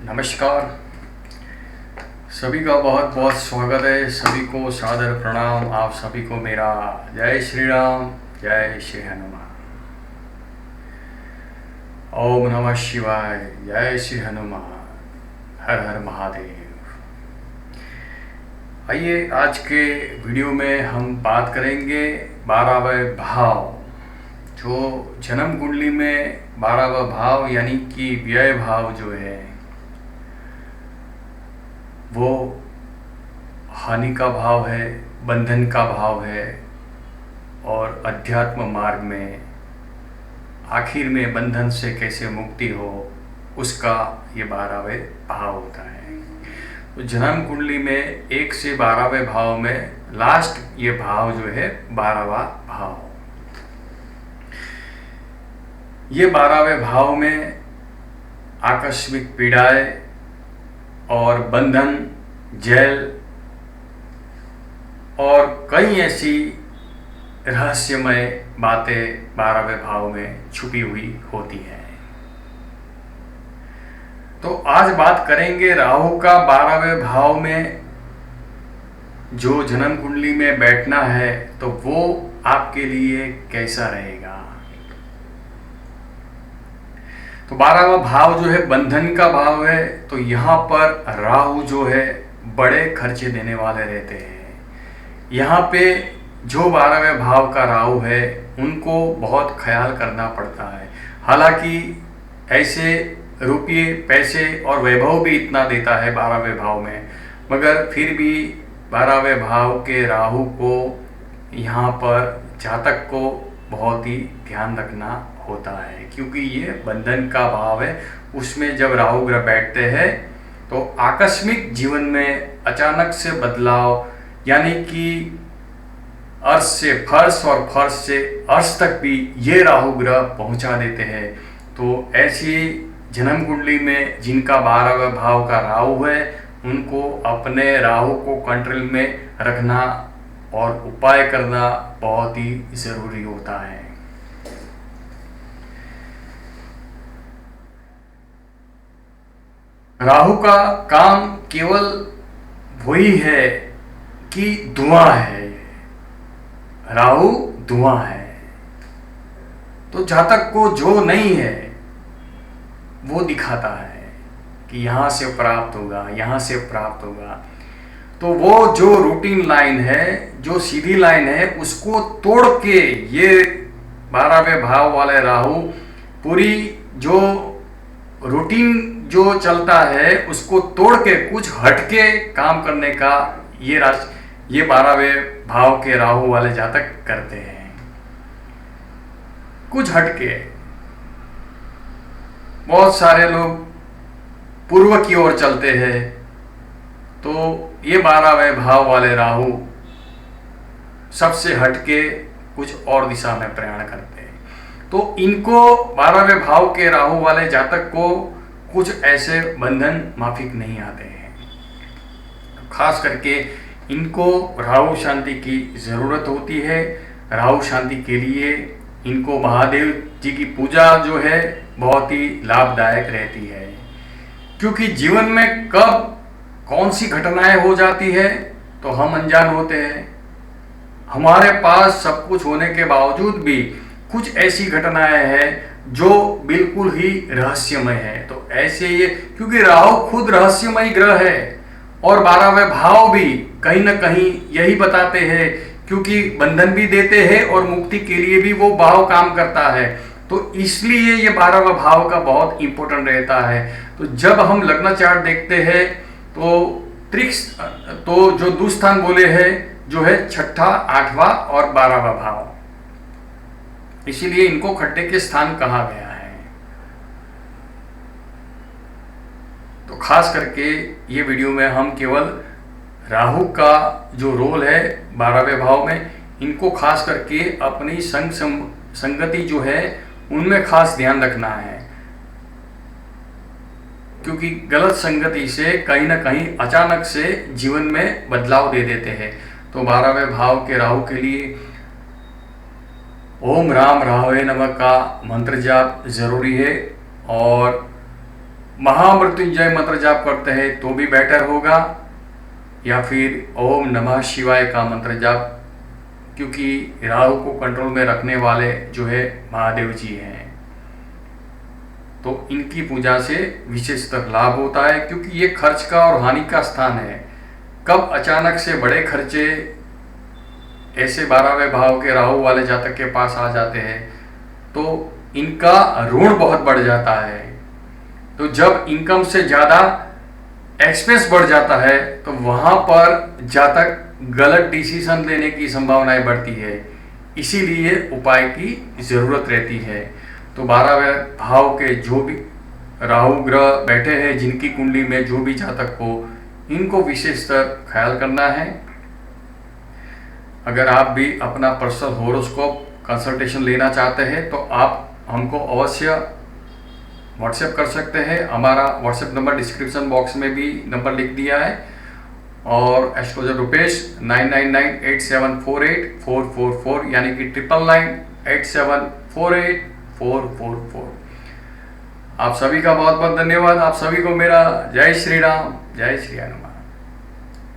नमस्कार। सभी का बहुत बहुत स्वागत है। सभी को सादर प्रणाम। आप सभी को मेरा जय श्री राम, जय श्री हनुमान। ओम नमः शिवाय, जय श्री हनुमान, हर हर महादेव। आइए आज के वीडियो में हम बात करेंगे 12वें भाव। जो जन्म कुंडली में 12वां भाव यानी कि व्यय भाव जो है वो हानि का भाव है, बंधन का भाव है और अध्यात्म मार्ग में आखिर में बंधन से कैसे मुक्ति हो उसका ये 12वें भाव होता है। तो जन्म कुंडली में 1 से 12वें भाव में लास्ट ये भाव जो है 12वां भाव। ये 12वें भाव में आकस्मिक पीड़ाएं और बंधन, जेल और कई ऐसी रहस्यमय बातें 12वें भाव में छुपी हुई होती हैं। तो आज बात करेंगे राहु का 12वें भाव में जो जन्म कुंडली में बैठना है तो वो आपके लिए कैसा रहेगा। तो 12वां भाव जो है बंधन का भाव है। तो यहाँ पर राहु जो है बड़े खर्चे देने वाले रहते हैं। यहाँ पे जो 12वें भाव का राहु है उनको बहुत ख्याल करना पड़ता है। हालांकि ऐसे रुपये, पैसे और वैभव भी इतना देता है 12वें भाव में, मगर फिर भी 12वें भाव के राहु को यहाँ पर जातक को बहुत ही ध्यान रखना होता है, क्योंकि ये बंधन का भाव है। उसमें जब राहु ग्रह बैठते हैं तो आकस्मिक जीवन में अचानक से बदलाव, यानी कि अर्श से फर्श और फर्श से अर्श तक भी ये राहु ग्रह पहुंचा देते हैं। तो ऐसी जन्म कुंडली में जिनका 12वें भाव का राहु है उनको अपने राहु को कंट्रोल में रखना और उपाय करना बहुत ही जरूरी होता है। राहु का काम केवल वही है कि धुआं है। राहु धुआं है। तो जातक को जो नहीं है वो दिखाता है कि यहां से प्राप्त होगा, यहां से प्राप्त होगा। तो वो जो रूटीन लाइन है, जो सीधी लाइन है, उसको तोड़ के ये 12वें भाव वाले राहु पूरी जो रूटीन जो चलता है उसको तोड़ के कुछ हटके काम करने का ये 12वें भाव के राहु वाले जातक करते हैं। कुछ हटके। बहुत सारे लोग पूर्व की ओर चलते हैं, तो ये 12वें भाव वाले राहु सबसे हटके कुछ और दिशा में प्रयाण करते हैं। तो इनको 12वें भाव के राहु वाले जातक को कुछ ऐसे बंधन माफिक नहीं आते हैं। खास करके इनको राहु शांति की जरूरत होती है। राहु शांति के लिए इनको महादेव जी की पूजा जो है बहुत ही लाभदायक रहती है, क्योंकि जीवन में कब कौन सी घटनाएं हो जाती है तो हम अनजान होते हैं। हमारे पास सब कुछ होने के बावजूद भी कुछ ऐसी घटनाएं हैं जो बिल्कुल ही रहस्यमय है। तो ऐसे ये, क्योंकि राहु खुद रहस्यमय ग्रह है और 12वें भाव भी कहीं ना कहीं यही बताते हैं, क्योंकि बंधन भी देते हैं और मुक्ति के लिए भी वो भाव काम करता है। तो इसलिए ये 12वां भाव का बहुत इंपॉर्टेंट रहता है। तो जब हम लग्न चार्ट देखते हैं तो जो दुस्थान बोले हैं जो है 6ठा, 8वां और 12वां भाव, इसीलिए इनको खड्डे के स्थान कहा गया है। तो खास करके ये वीडियो में हम केवल राहु का जो रोल है 12वें भाव में, इनको खास करके अपनी संगति जो है उनमें खास ध्यान रखना है, क्योंकि गलत संगति से कहीं ना कहीं अचानक से जीवन में बदलाव दे देते हैं। तो 12वें भाव के राहु के लिए ओम राम राहवे नमः का मंत्र जाप जरूरी है और महामृत्युंजय मंत्र जाप करते हैं तो भी बेटर होगा, या फिर ओम नमः शिवाय का मंत्र जाप, क्योंकि राहु को कंट्रोल में रखने वाले जो है महादेव जी हैं। तो इनकी पूजा से विशेषतर लाभ होता है, क्योंकि ये खर्च का और हानि का स्थान है। कब अचानक से बड़े खर्चे ऐसे 12वें भाव के राहु वाले जातक के पास आ जाते हैं तो इनका ऋण बहुत बढ़ जाता है। तो जब इनकम से ज़्यादा एक्सपेंस बढ़ जाता है तो वहाँ पर जातक गलत डिसीजन लेने की संभावनाएं बढ़ती है, इसीलिए उपाय की ज़रूरत रहती है। तो 12वें भाव के जो भी राहु ग्रह बैठे हैं, जिनकी कुंडली में जो भी जातक हो, इनको विशेषतर ख्याल करना है। अगर आप भी अपना पर्सनल होरोस्कोप कंसल्टेशन लेना चाहते हैं तो आप हमको अवश्य व्हाट्सएप कर सकते हैं। हमारा व्हाट्सएप नंबर डिस्क्रिप्शन बॉक्स में भी नंबर लिख दिया है, और एस्ट्रोलॉजर रुपेश 9998748444 यानी कि 9997484444। आप सभी का बहुत बहुत धन्यवाद। आप सभी को मेरा जय श्री राम, जय श्री हनुमान।